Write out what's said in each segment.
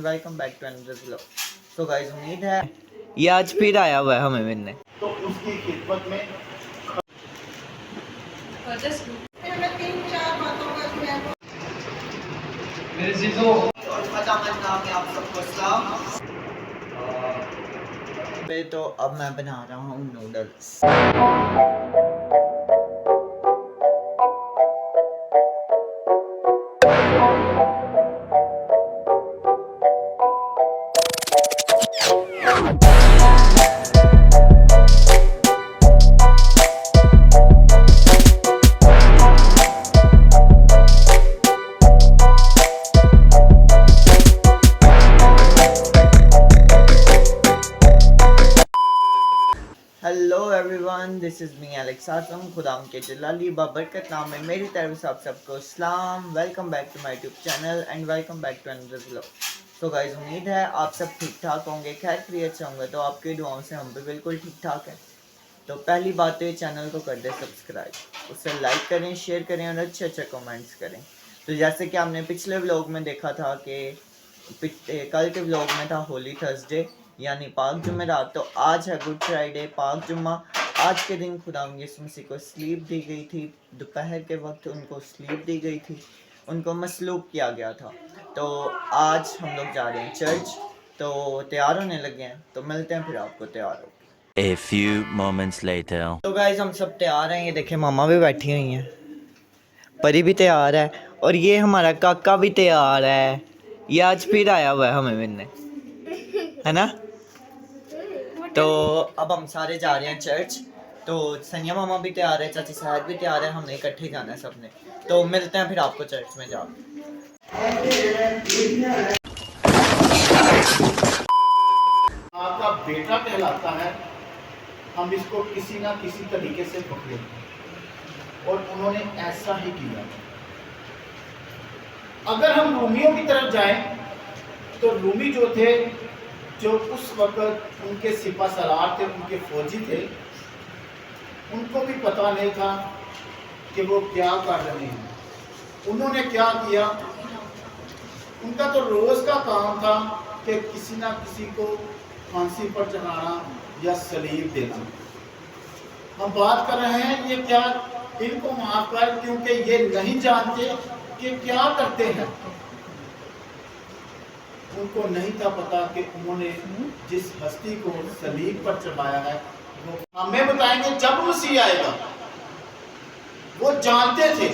Welcome back to another vlog. तो guys उम्मीद है ये आज फिर आया हुआ है हमें मिलने, तो उसकी खिदमत में मेरे जीजो और फटाफट नाम है आप सबको सलाम। तो अब मैं बना रहा हूँ noodles. Hello everyone, this is me Alex Azam. खुदा के जलाली बाबरकत नाम है मेरी तरफ से आप सबको सलाम। Welcome back to my YouTube channel and welcome back to another vlog. तो गाइस उम्मीद है आप सब ठीक ठाक होंगे, खैर खैरियत से होंगे। तो आपकी दुआओं से हम भी बिल्कुल ठीक ठाक हैं। तो पहली बात तो ये चैनल को कर दे सब्सक्राइब, उसे लाइक करें, शेयर करें और अच्छे अच्छे कमेंट्स करें। तो जैसे कि आपने पिछले व्लॉग में देखा था कि कल के व्लॉग में था होली थर्सडे यानी पाक जुमेरात, तो आज है गुड फ्राइडे पाक जुम्मा। आज के दिन खुदा यीशु मसीह को स्लीप दी गई थी, दोपहर के वक्त उनको स्लीप दी गई थी, उनको मसलूब किया गया था। तो आज हम लोग जा रहे हैं चर्च, तो तैयार होने लगे हैं। तो मिलते हैं फिर आपको तैयार हो। A few moments later. तो गाइस हम सब तैयार हैं, ये देखें मामा भी बैठी हुई हैं, परी भी तैयार है और ये हमारा काका भी तैयार है। ये आज फिर आया हुआ है हमें मिलने, है ना। तो अब हम सारे जा रहे हैं चर्च। तो सनिया मामा भी तैयार है, चाची साहब भी तैयार है, हमने इकट्ठे जाना है सबने। तो मिलते हैं फिर आपको चर्च में जाकर। आपका बेटा कहलाता है, हम इसको किसी ना किसी तरीके से पकड़े, और उन्होंने ऐसा ही किया। अगर हम रूमियों की तरफ जाएं तो रूमी जो थे, जो उस वक्त उनके सिपा सलार थे, उनके फौजी थे, उनको भी पता नहीं था कि वो क्या कर रहे हैं। उन्होंने क्या किया, उनका तो रोज का काम था कि किसी ना किसी को फांसी पर चढ़ाना या सलीब देना। हम बात कर रहे हैं ये क्या, इनको माफ कर, क्योंकि ये नहीं जानते कि क्या करते हैं। उनको नहीं था पता कि उन्होंने जिस हस्ती को सलीब पर चढ़ाया है वो हमें बताएंगे जब मसीह आएगा। वो जानते थे,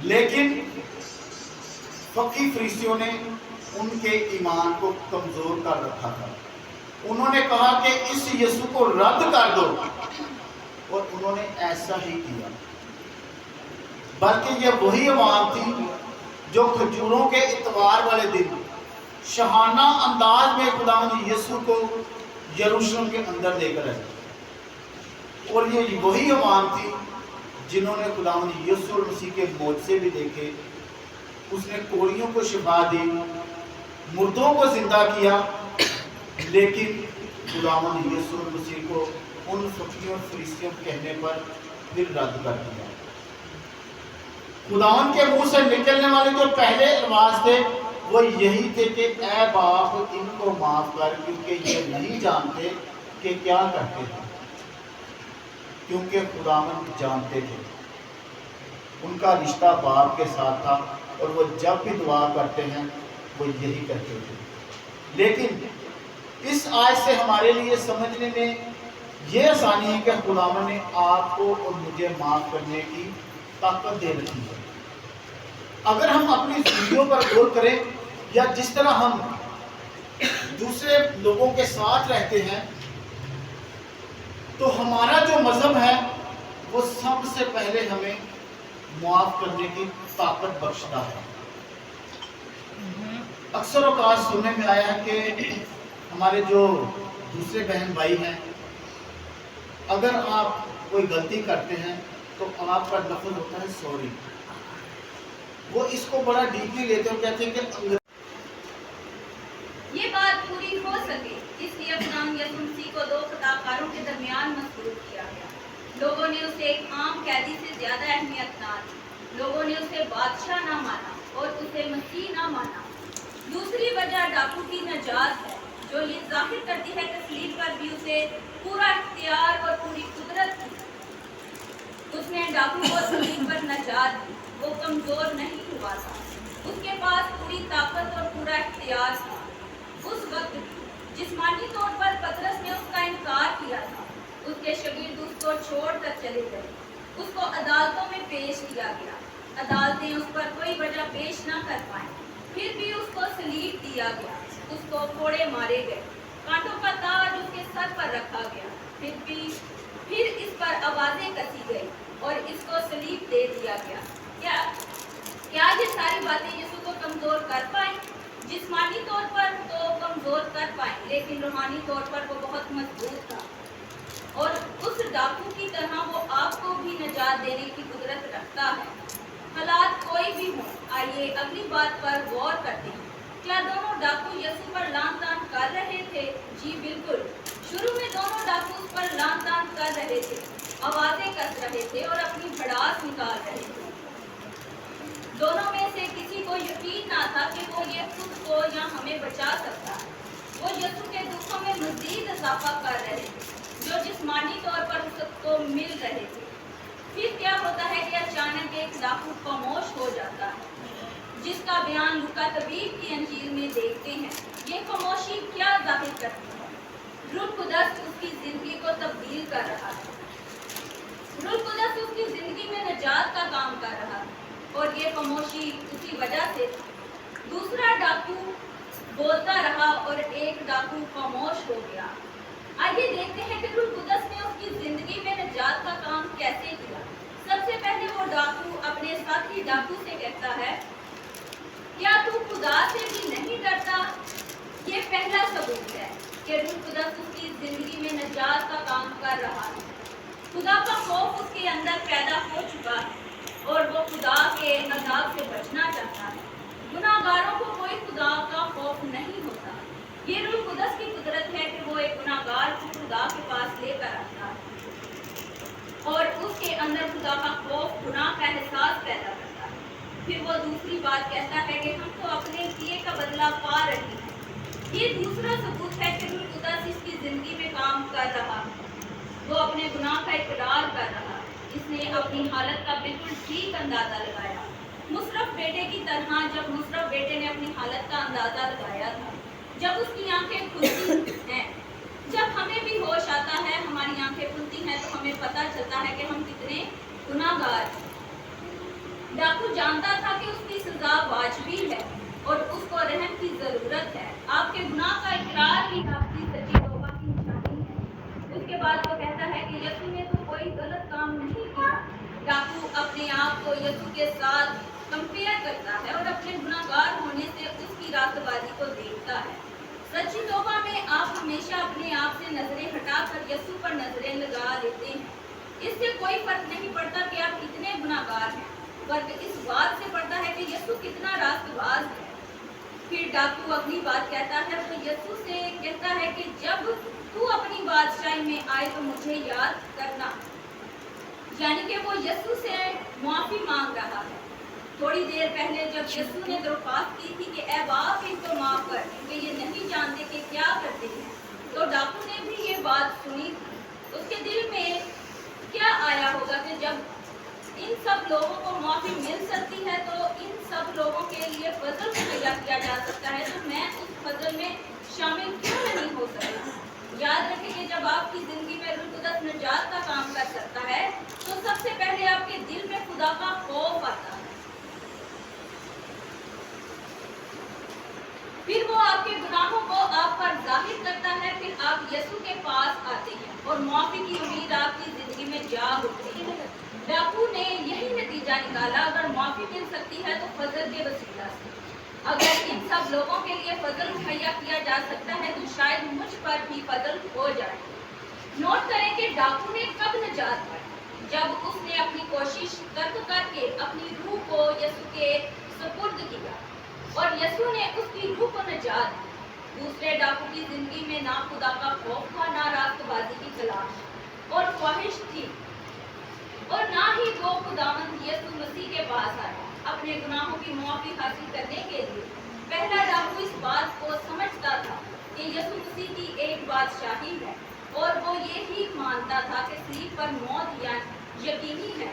लेकिन फकी फरीसियों ने उनके ईमान को कमजोर कर रखा था। उन्होंने कहा कि इस यीशु को रद्द कर दो, और उन्होंने ऐसा ही किया। बल्कि ये वही अवाम थी जो खजूरों के इतवार वाले दिन शहाना अंदाज में खुदावंद यीशु को यरूशलेम के अंदर लेकर आए, और ये वही अवाम थी जिन्होंने खुदावंद यीशु मसीह के मोजज़े भी देखे। उसने कोढ़ियों को शिफा दी, मुर्दों को जिंदा किया, लेकिन खुदावंद यीशु मसीह को उन फकीरों फरीसियों कहने पर फिर रद्द कर दिया। खुदावंद के मुंह से निकलने वाले जो पहले अल्फाज थे वो यही थे कि ऐ बाप इनको माफ कर, क्योंकि ये नहीं जानते कि क्या करते हैं। क्योंकि खुदावंद जानते थे, उनका रिश्ता बाप के साथ था, और वो जब भी दुआ करते हैं वो यही करते थे। लेकिन इस आयत से हमारे लिए समझने में ये आसानी है कि खुदावंद ने आपको और मुझे माफ करने की ताकत दे रखी है। अगर हम अपनी जिंदगियों पर गौर करें, या जिस तरह हम दूसरे लोगों के साथ रहते हैं, तो हमारा जो मजहब है वो सबसे पहले हमें माफ करने की ताकत बख्शता है। अक्सर औकात सुनने में आया है कि हमारे जो दूसरे बहन भाई हैं, अगर आप कोई गलती करते हैं तो आपका लफ्ज़ होता है सॉरी। वो इसको बड़ा डीपली लेते हैं, कहते हैं कि ये बात पूरी हो सके इसलिए अपना यीशु मसीह को दो खताकारों के दरमियान मसरूफ किया गया। लोगों ने उसे एक आम कैदी से ज्यादा अहमियत ना दी। लोगों ने उसे बादशाह ना माना और उसे मसीह ना माना। दूसरी वजह डाकू की नजात है, जो ये जाहिर करती है कि सलीब पर भी उसे पूरा इख्तियार और पूरी कुदरत थी। उसने डाकू को सलीब पर नजात दी। वो कमजोर नहीं हुआ था, उसके पास पूरी ताकत और पूरा इख्तियार था। उस वक्त जिस्मानी तौर पर पतरस ने उसका इनकार किया था। उसके शागिर्द उसको छोड़कर चले गए। उसको अदालतों में पेश किया गया। अदालतें उस पर कोई वजह पेश न कर पाई, फिर भी उसको सलीब दिया गया। उसको कोड़े मारे गए, कांटों का ताज उसके सर पर रखा गया। फिर इस पर आवाजें कसी गई और इसको सलीब दे दिया गया। क्या ये सारी बातें यीशु को कमजोर कर पाई? जिस्मानी तौर पर तो कमजोर कर पाए, लेकिन रूहानी तौर पर वो बहुत मजबूत था। और उस डाकू की तरह वो आपको भी निजात देने की कुदरत रखता है, हालात कोई भी हो। आइए अगली बात पर गौर करते हैं। क्या दोनों डाकू यीशु पर लान तान कर रहे थे? जी बिल्कुल। शुरू में दोनों डाकू उस पर लान तान कर रहे थे, आवाजें कस रहे थे और अपनी भड़ास निकाल रहे थे। दोनों में से किसी को यकीन ना था कि वो ये खुद को या हमें बचा सकता है। वो यीशु के दुखों में मजीद इजाफा कर रहे थे, जो जिस्मानी तौर पर उसको मिल रहे थे। फिर क्या होता है कि अचानक एक डाकू खामोश हो जाता है, जिसका बयान लूका तबीब की अंजील में देखते हैं। ये खामोशी क्या जाहिर करती है? रूह कुदस उसकी जिंदगी को तब्दील कर रहा है। रूह कुदस उसकी जिंदगी में निजात का काम कर रहा है, और ये खामोशी उसी वजह से दूसरा डाकू बोलता रहा और एक डाकू खामोश हो गया। आइए देखते हैं कि रूह कुदस ने उसकी जिंदगी में निजात का काम कैसे किया। सबसे पहले वो डाकू अपने साथी डाकू से कहता है, क्या तू खुदा से भी नहीं डरता? ये पहला सबूत है कि रूह कुदस उसकी जिंदगी में निजात का काम कर रहा है। खुदा का खौफ उसके अंदर पैदा हो चुका है और वो खुदा के अज़ाब से बचना चाहता है। गुनाहगारों को कोई खुदा का खौफ नहीं होता। ये रूह कुदस की कुदरत है कि वो एक गुनाहगार को खुदा के पास लेकर आता है और उसके अंदर खुदा का खौफ, गुनाह का एहसास पैदा करता है। फिर वो दूसरी बात कहता है कि हम तो अपने किए का बदला पा रहे हैं। ये दूसरा सबूत है कि रूह कुदस इसकी जिंदगी में काम कर रहा है। वो अपने गुनाह का इकरार कर रहा है। इसने अपनी हालत का बिल्कुल ठीक अंदाजा लगाया। मुशर्रफ बेटे की तरह जब मुशर्रफ बेटे ने अपनी हालत का अंदाजा लगाया था, जब उसकी आंखें खुलती हैं, जब हमें भी होश आता है, हमारी आंखें खुलती हैं, तो हमें पता चलता है कि हम कितने गुनाहगार हैं। डाकू जानता था कि उसकी सजा वाजिबी है और उसको रहम की जरूरत है। आपके गुनाह का इकरार ही आपकी सच्ची तौबा की निशानी है। उसके बाद वो कहता है कि यीशु ने तो कोई गलत काम नहीं किया। डाकू अपने आप को यीशु के साथ कंपेयर करता है और अपने गुनाहगार होने से उसकी रास्तबाजी को देखता है। सच्ची तौबा में आप हमेशा अपने आप से नजरें हटाकर यीशु पर नजरें लगा लेते हैं। इससे कोई फर्क नहीं पड़ता कि आप कितने गुनाहगार हैं, फर्क इस बात से पड़ता है कि यीशु कितना रास्तबाज है। फिर डाकू अगली बात कहता है, तो यीशु से कहता है कि जब तू अपनी बादशाही में आए तो मुझे याद करना। यानी कि वो यीशु से माफी मांग रहा है। थोड़ी देर पहले जब यीशु ने दरख्वास्त की थी कि ऐ बाप इनको माफ कर, क्योंकि ये नहीं जानते कि क्या करते हैं, तो डाकू ने भी ये बात सुनी। उसके दिल में क्या आया होगा कि जब इन सब लोगों को माफी मिल सकती है तो इन सब लोगों के लिए फजल मुहैया किया जा सकता है, तो मैं उस फजल में शामिल क्यों नहीं हो सकता। याद रखें कि जब आपकी जिंदगी में रूह कुदस निजात का काम कर सकता है तो सबसे पहले आपके दिल में खुदा का खौफ आता है। फिर वो आपके गुनाहों को आप पर जाहिर करता है। फिर आप यीशु के पास आते हैं और माफी की उम्मीद आपकी जिंदगी में जाग उठती है। डाकू ने यही नतीजा निकाला, अगर माफी मिल सकती है तो फजल के वसीला से। अगर इन सब लोगों के लिए फजल मुहैया किया जा सकता है तो शायद मुझ पर भी फजल हो जाए। नोट करें कि डाकू ने कब निजात पाई, जब उसने अपनी कोशिश करके अपनी रूह को यीशु के सुपुर्द किया और यीशु ने उसकी रूह को निजात दी। दूसरे डाकू की जिंदगी में ना खुदा का खौफ था, ना रास्तबाजी की तलाश और ख्वाहिश थी, और ना ही वो खुदावंद यीशु मसीह के पास आया अपने गुनाहों की मुआफी हासिल करने के लिए। पहला डाकू इस बात को समझता था कि यीशु मसीह की एक बादशाही है और वो ये ही मानता था कि सलीब पर मौत यकीनी है।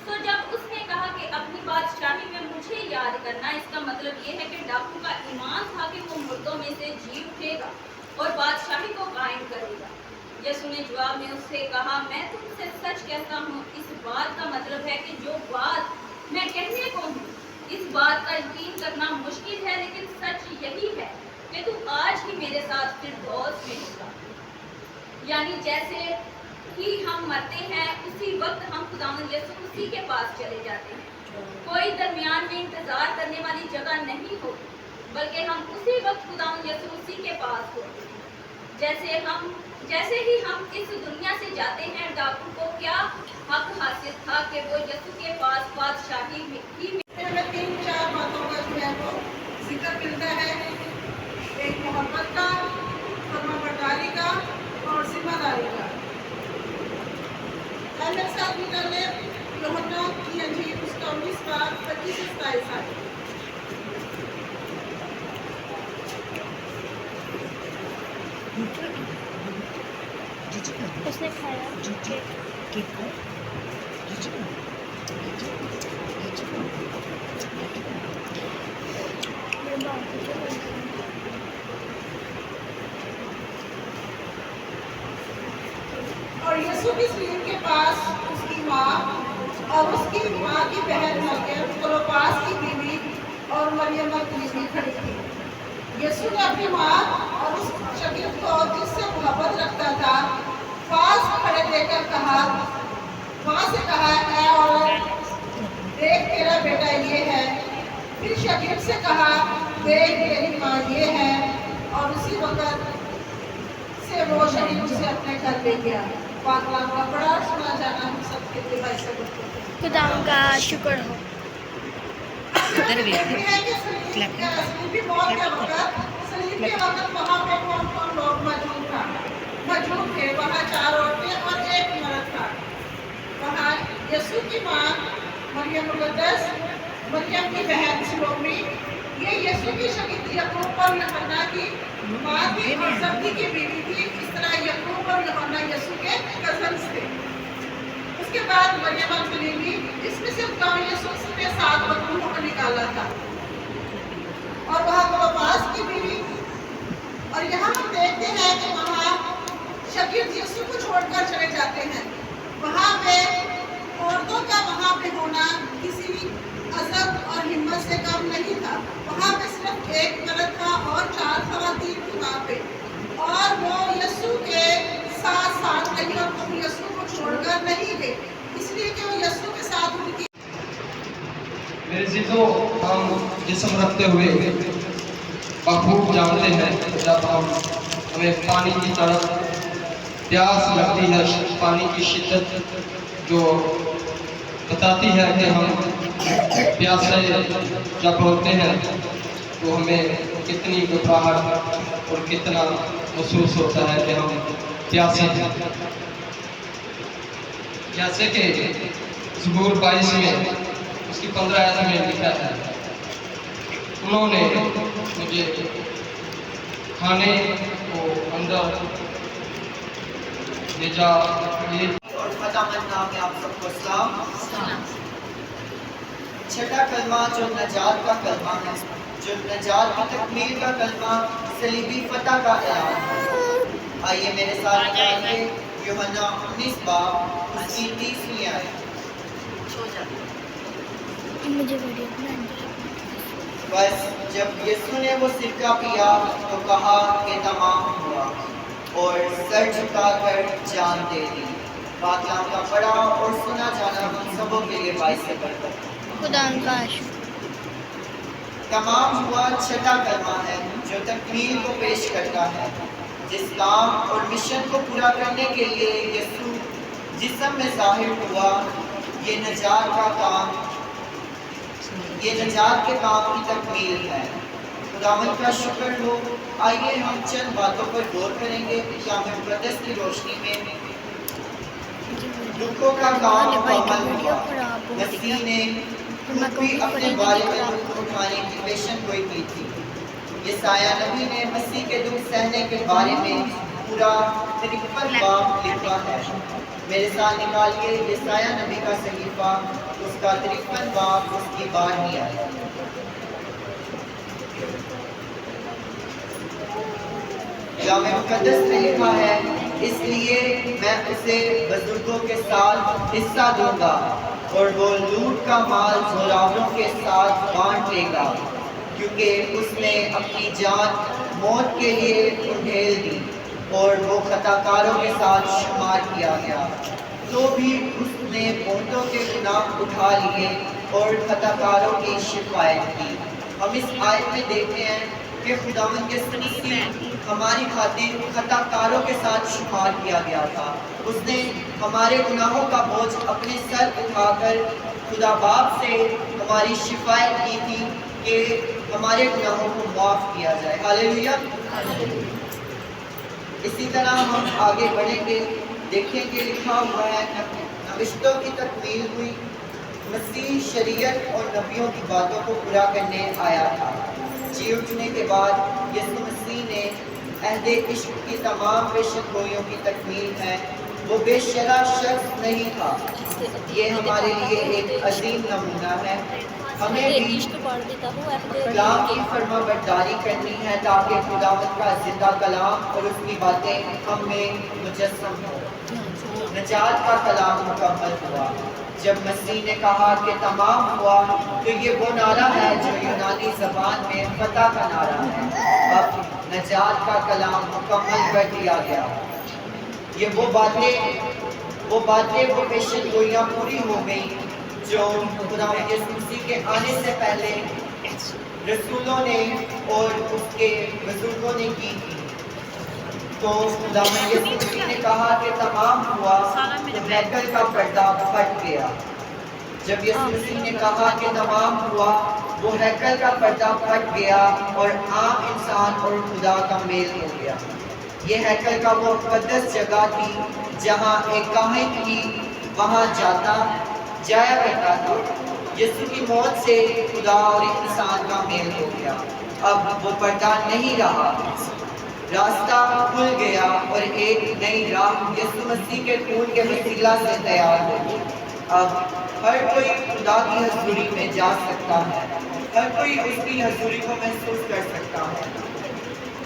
तो जब उसने कहा कि अपनी बादशाही में मुझे याद करना, इसका मतलब ये है कि डाकू का ईमान था कि वो मुर्दों में से जी उठेगा और बादशाही को कायम करेगा। यीशु ने जवाब में उससे कहा, मैं तुमसे सच कहता हूँ, इस बात का मतलब है कि जो बात मैं कहने को हूँ, इस बात का यकीन करना मुश्किल है, लेकिन सच यही है कि तू आज ही मेरे साथ फिरदौस में होगा। यानी जैसे ही हम मरते हैं उसी वक्त हम खुदावंद यीशु मसीह के पास चले जाते हैं। कोई दरमियान में इंतजार करने वाली जगह नहीं होती, बल्कि हम उसी वक्त खुदावंद यीशु मसीह के पास होते हैं। जैसे ही हम इस दुनिया से जाते हैं, डाकू को क्या हक हासिल था कि वो यीशु के पास बादशाही में ही में 3-4 बातों का जो है वो जिक्र मिलता है। एक मोहब्बत का, फर्माबरदारी का और जिम्मेदारी का। मेरे साथ निकल ले यूहन्ना की अंजील उसका 19-25-27 है। उसने खाया और यीशु की सलीब के पास उसकी माँ और उसकी माँ की बहन मरियम, क्लोपास की बीवी और मरियम मगदलीनी खड़ी थी। यीशु ने अपनी माँ और उस शकील को जिससे मोहब्बत रखता था पास खड़े देकर कहा, माँ से कहा, ऐ औरत, देख तेरा बेटा ये है। फिर शकील से कहा, देख तेरी माँ ये है। और उसी वक्त से वो शकील उसे अपने घर ले गया। पाक कलाम का बड़ा सुना जाना हम सबके लिए भाई से खुदा का शुक्र हो। सलीब के वक्त वहाँ पे कौन लोग मौजूद थे? वहाँ 4 औरतें और एक मर्द था। वहाँ यीशु की माँ मरियम मुक़द्दस, मरियम की बहन सलोमी, ये यीशु की शकील याकूब और यूहन्ना की माँ थी और जब्दी की बीवी थी। इस तरह याकूब और यूहन्ना यीशु के कज़न्स थे। उसके बाद मरियम मगदलीनी, जिसमें से यीशु ने 7 बकरों को निकाला था, और वहाँ क्लोपास की बीवी। और यहाँ हम देखते हैं कि वहाँ शकील यीशु को छोड़कर चले जाते हैं। वहाँ पे औरतों का वहाँ पे होना किसी अज़ब और हिम्मत से कम नहीं था। वहाँ पे सिर्फ एक मर्द था और 4 ख़वातीन थी वहाँ पे, और वो यीशु के साथ नहीं, और वो यीशु को छोड़कर नहीं गए, इसलिए कि वो यीशु के साथ उनकी। मेरे चीज़ों, हम जिस्म रखते हुए बखूब जानते हैं जब हमें पानी की तरफ प्यास लगती है, पानी की शिद्दत जो बताती है कि हम प्यासे जब होते हैं तो हमें कितनी घबराहट और कितना महसूस होता है कि हम प्यासे हैं। जैसे कि ज़बूर 22 में उसकी 15 आयत में लिखा है, उन्होंने मुझे खाने को अंदर ले जा ये और खुदावंद नाम में आप सबको सलाम। छठा कलमा जो नजात का कलमा है, जो नजात की तकमील का कलमा, सलीबी फतह का ऐलान है। आइए मेरे साथ निकालिए यूहन्ना 19 बाब उसकी 30वीं आयत। मुझे वीडियो बनानी है। बस जब यीशु ने वो सिरका पिया तो कहा कि तमाम हुआ, और सर झुकाकर जान दे दी। पाक कलाम का पढ़ा और सुना जाना हम सबों के लिए बाइस से बरकत। खुदा का शुक्र। तमाम हुआ छठा कलमा है जो तकमील को पेश करता है, जिस काम और मिशन को पूरा करने के लिए यीशु जिस्म में ज़ाहिर हुआ। ये नजात का काम, ये नजात के काम की तकमील है। खुदावंद का शुक्र हो। आइए हम चंद बातों पर गौर करेंगे क्या मुक़द्दस की रोशनी में दुखों का काम मुकम्मल हुआ। मसीह ने खुद भी अपने बारे में दुख उठाने की पेशन गोई की थी। یسایہ نبی نے مسیح کے دکھ سہنے کے بارے میں پورا 53 باب لکھا ہے. میرے ساتھ نکالیے یسایہ نبی کا صحیفہ، اس کا 53 باب، اس کی 12ویں آیت. جامع مقدس میں لکھا ہے، اس لیے میں اسے بزرگوں کے ساتھ حصہ دوں گا اور وہ لوٹ کا مال زوراوروں کے ساتھ بانٹ لے گا، کیونکہ اس نے اپنی جان موت کے لیے انڈھیل دی اور وہ خطا کاروں کے ساتھ شمار کیا گیا. تو بھی اس نے بہتوں کے گناہ اٹھا لیے اور خطا کاروں کی شفاعت کی. ہم اس آیت میں دیکھتے ہیں کہ خداوند یسوع مسیح ہماری خاطر خطا کاروں کے ساتھ شمار کیا گیا تھا. اس نے ہمارے گناہوں کا بوجھ اپنے سر اٹھا کر خدا باپ سے ہماری شفاعت کی تھی کہ ہمارے گناہوں کو معاف کیا جائے. ہاللیلویا. اسی طرح ہم آگے بڑھیں گے، دیکھیں گے لکھا ہوا ہے نوشتوں کی تکمیل ہوئی. مسیح شریعت اور نبیوں کی باتوں کو پورا کرنے آیا تھا. جی اٹھنے کے بعد یسوع مسیح نے عہد عشق کی تمام پیشن گوئیوں کی تکمیل ہے. وہ بے شرح شخص نہیں تھا. یہ ہمارے لیے ایک عظیم نمونہ ہے. ہمیں بھی کلام کی فرما برداری کرنی ہے تاکہ خداوند کا زندہ کلام اور اس کی باتیں ہم میں مجسم ہو. نجات کا کلام مکمل ہوا جب مسیح نے کہا کہ تمام ہوا، تو یہ وہ نعرہ ہے جو یونانی زبان میں فتح کا نعرہ ہے. اب نجات کا کلام مکمل کر دیا گیا. یہ وہ باتیں وہ پیشن گوئیاں پوری ہو گئیں جو خداوند یسوع مسیح کے آنے سے پہلے رسولوں نے اور اس کے بزرگوں نے کی تھی. تو خداوند یسوع مسیح نے کہا کہ تمام ہوا، تو ہیکل کا پردہ پھٹ گیا. جب یسوع مسیح نے کہا کہ تمام ہوا، وہ ہیکل کا پردہ پھٹ گیا اور عام انسان اور خدا کا میل ہو گیا. یہ ہیکل کا وہ مقدس جگہ تھی جہاں ایک کاہن ہی وہاں جایا کرتا تھا. یسوع کی موت سے خدا اور انسان کا میل ہو گیا. اب وہ پردہ نہیں رہا، راستہ کھل گیا اور ایک نئی راہ یسوع مسیح کے خون کے وسیلہ سے تیار ہوئی. اب ہر کوئی خدا کی حضوری میں جا سکتا ہے. ہر کوئی اس کی حضوری کو محسوس کر سکتا ہے.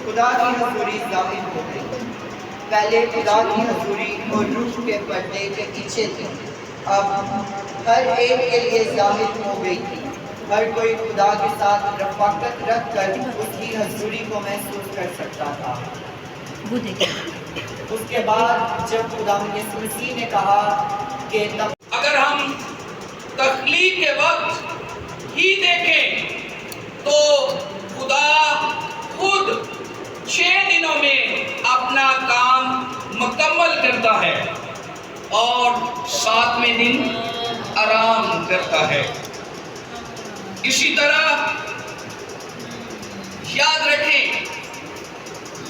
خدا کی حضوری ظاہر ہو گئی. پہلے خدا کی حضوری اور روح کے پردے کے پیچھے تھی، اب ہر ایک کے لیے ظاہر ہو گئی تھی. ہر کوئی خدا کے ساتھ رفاقت رکھ کر اس کی حضوری کو محسوس کر سکتا تھا. اس کے بعد جب خداوند یسوع مسیح نے کہا کہ اگر ہم تخلیق کے وقت ہی دیکھیں تو خدا خود 6 دنوں میں اپنا کام مکمل کرتا ہے اور 7ویں دن آرام کرتا ہے. اسی طرح یاد رکھیں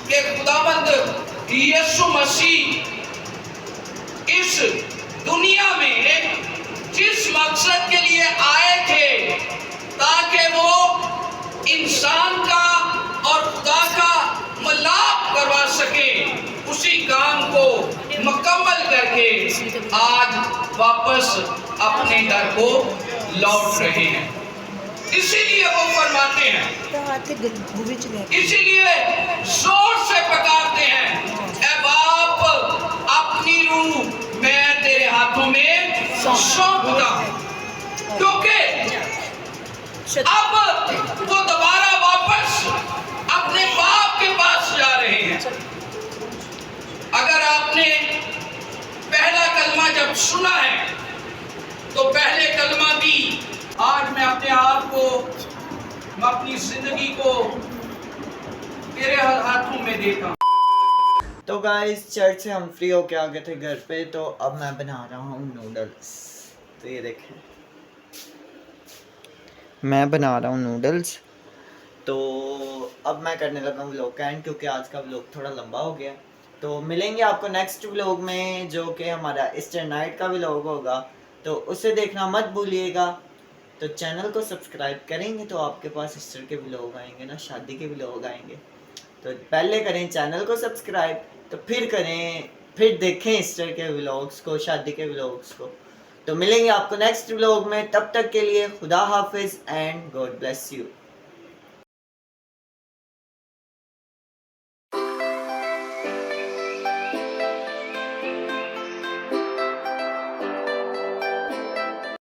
کہ خداوند یسوع مسیح اس دنیا میں جس مقصد کے لیے آئے تھے تاکہ وہ انسان کا اور خدا کا ملاپ کروا سکے، اسی کام کو مکمل کر کے آج واپس اپنے گھر کو لوٹ رہے ہیں. اسی لیے وہ فرماتے ہیں، اسی لیے زور سے پکارتے ہیں، اے باپ اپنی روح میں تیرے ہاتھوں میں سونپتا ہوں، کیونکہ اب وہ دوبارہ واپس اپنے باپ کے پاس جا رہے ہیں. اگر آپ نے پہلا کلمہ جب سنا ہے تو پہلے کلمہ بھی آج میں اپنے آپ کو، میں اپنی زندگی کو تیرے ہاتھوں میں دیتا ہوں. تو گائز چرچ سے ہم فری ہو کے آ گئے تھے گھر پہ، تو اب میں بنا رہا ہوں نوڈلز. تو یہ دیکھیں میں بنا رہا ہوں نوڈلز. تو اب میں کرنے لگا ہوں ولاگ کا اینڈ، کیونکہ آج کا ولاگ تھوڑا لمبا ہو گیا. تو ملیں گے آپ کو نیکسٹ ولاگ میں جو کہ ہمارا ایسٹر نائٹ کا ولاگ ہوگا، تو اسے دیکھنا مت بھولیے گا. تو چینل کو سبسکرائب کریں گے تو آپ کے پاس ایسٹر کے ولاگ آئیں گے نا, شادی کے ولاگ آئیں گے. تو پہلے کریں چینل کو سبسکرائب, تو پھر دیکھیں ایسٹر کے ولاگس کو, شادی کے ولاگس کو. تو ملیں گے آپ کو نیکسٹ ولاگ میں, تب تک کے لیے خدا حافظ اینڈ گاڈ بلیس یو.